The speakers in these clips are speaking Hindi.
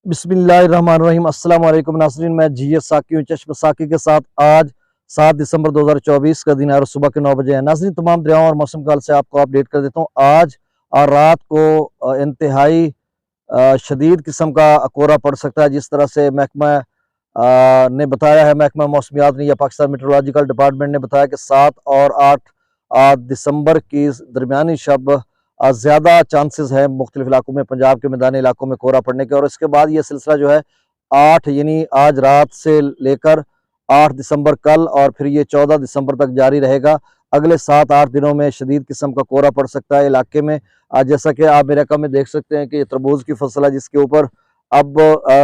बिस्मिल्लाहिर्रहमानिर्रहीम। अस्सलाम वालेकुम नाज़रीन, मैं जीएस साकी हूँ चश्म साकी के साथ। आज 7 दिसंबर 2024 का दिन है और सुबह के 9 बजे है। नाज़रीन, तमाम दरियाओं और मौसम काल से आपको अपडेट कर देता हूँ। आज और रात को इंतहाई शदीद किस्म का कोहरा पड़ सकता है। जिस तरह से महकमा ने बताया है, महकमा मौसमियात ने या पाकिस्तान मेट्रोलॉजिकल डिपार्टमेंट ने बताया कि 7 और 8 दिसंबर की दरमियानी शब ज़्यादा चांसेस है मुख्तलिफ इलाकों में, पंजाब के मैदानी इलाकों में कोहरा पड़ने के। और इसके बाद ये सिलसिला जो है 8 यानी आज रात से लेकर 8 दिसंबर कल और फिर ये 14 दिसंबर तक जारी रहेगा। अगले 7-8 दिनों में शदीद किस्म का कोहरा पड़ सकता है इलाके में। जैसा कि आप मेरे में देख सकते हैं कि ये तरबूज की फसल है, जिसके ऊपर अब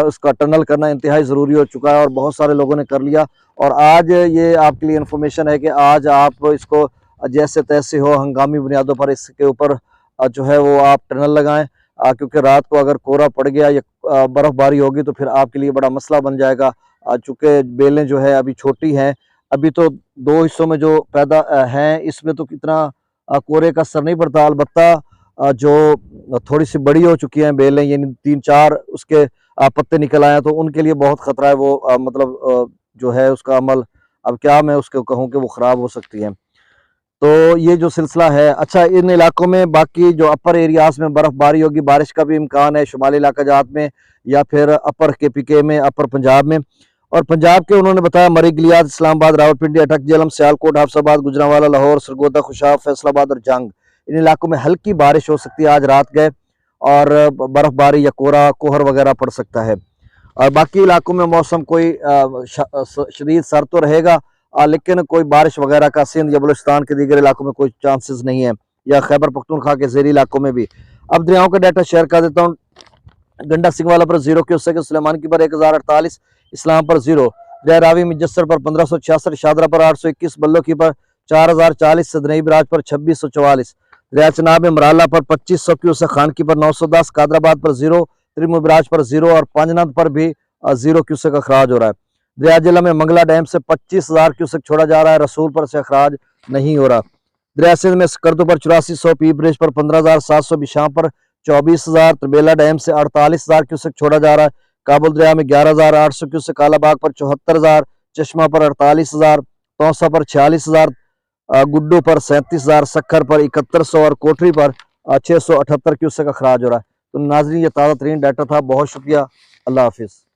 उसका टनल करना इंतहाई ज़रूरी हो चुका है और बहुत सारे लोगों ने कर लिया। और आज ये आपके लिए इन्फॉर्मेशन है कि आज आप इसको जैसे तैसे हो हंगामी बुनियादों पर इसके ऊपर जो है वो आप टनल लगाएं, क्योंकि रात को अगर कोहरा पड़ गया या बर्फबारी होगी तो फिर आपके लिए बड़ा मसला बन जाएगा। चूंकि बेलें जो है अभी छोटी हैं, अभी तो 2 हिस्सों में जो पैदा हैं, इसमें तो कितना कोहरे का असर नहीं पड़ता। अलबत्ता जो थोड़ी सी बड़ी हो चुकी हैं बेलें, यानी 3-4 उसके पत्ते निकल आए हैं, तो उनके लिए बहुत खतरा है। वो मतलब जो है उसका अमल, अब क्या मैं उसको कहूँ कि वो ख़राब हो सकती है। तो ये जो सिलसिला है, अच्छा, इन इलाकों में बाकी जो अपर एरियाज में बर्फबारी होगी, बारिश का भी इम्कान है शुमाली इलाका जात में या फिर अपर KPK में, अपर पंजाब में। और पंजाब के उन्होंने बताया मरी, गिलियाद, इस्लामाबाद, रावलपिंडी, अटक, झेलम, सियालकोट, हाफसाबाद, गुजरांवाला, लाहौर, सरगोदा, खुशाब, फैसलाबाद और जंग, इन इलाकों में हल्की बारिश हो सकती है आज रात गए, और बर्फबारी या कोहर वगैरह पड़ सकता है। और बाकी इलाकों में मौसम कोई शदीद सर तो रहेगा, लेकिन कोई बारिश वगैरह का सिंध या बलूचिस्तान के दीगर इलाकों में कोई चांसेस नहीं है, या खैबर पख्तूनख्वा के ज़ेरी इलाकों में भी। अब दरियाओं का डाटा शेयर कर देता हूँ। गंडा सिंगवाला पर 0 क्यूसेक, सुलेमान की पर 1048, इस्लाम पर 0, दरिया रावी मिजस्सर पर 1566, शादरा पर 821, बल्लो की पर 4040, सदनई बराज पर 2644, दरिया चनाब में मराला पर 2500 क्यूसेक, खान की पर 910, कादराबाद पर 0, त्रिमु बराज पर 0 और पांजनद पर भी 0 क्यूसेक का अखराज हो रहा है। दरिया जिला में मंगला डैम से 25,000 क्यूसेक छोड़ा जा रहा है, रसूलपुर से अखराज नहीं हो रहा। दरिया सिंध में स्कर्दो पर 8400, पी ब्रिज पर 15,700, बिशाम पर 24,000, तरबेला डैम से 48,000 क्यूसेक छोड़ा जा रहा है। काबुल दरिया में 11,800 क्यूसेक, कालाबाग पर 74,000, चश्मा पर 48,000, तौसा पर 46,000, गुड्डू पर 37,000, सखर पर 7100 और कोठरी पर 678 क्यूसेक का अखराज हो रहा है। तो नाज़रीन, ये ताज़ा तरीन डाटा था। बहुत शुक्रिया। अल्लाह हाफिज़।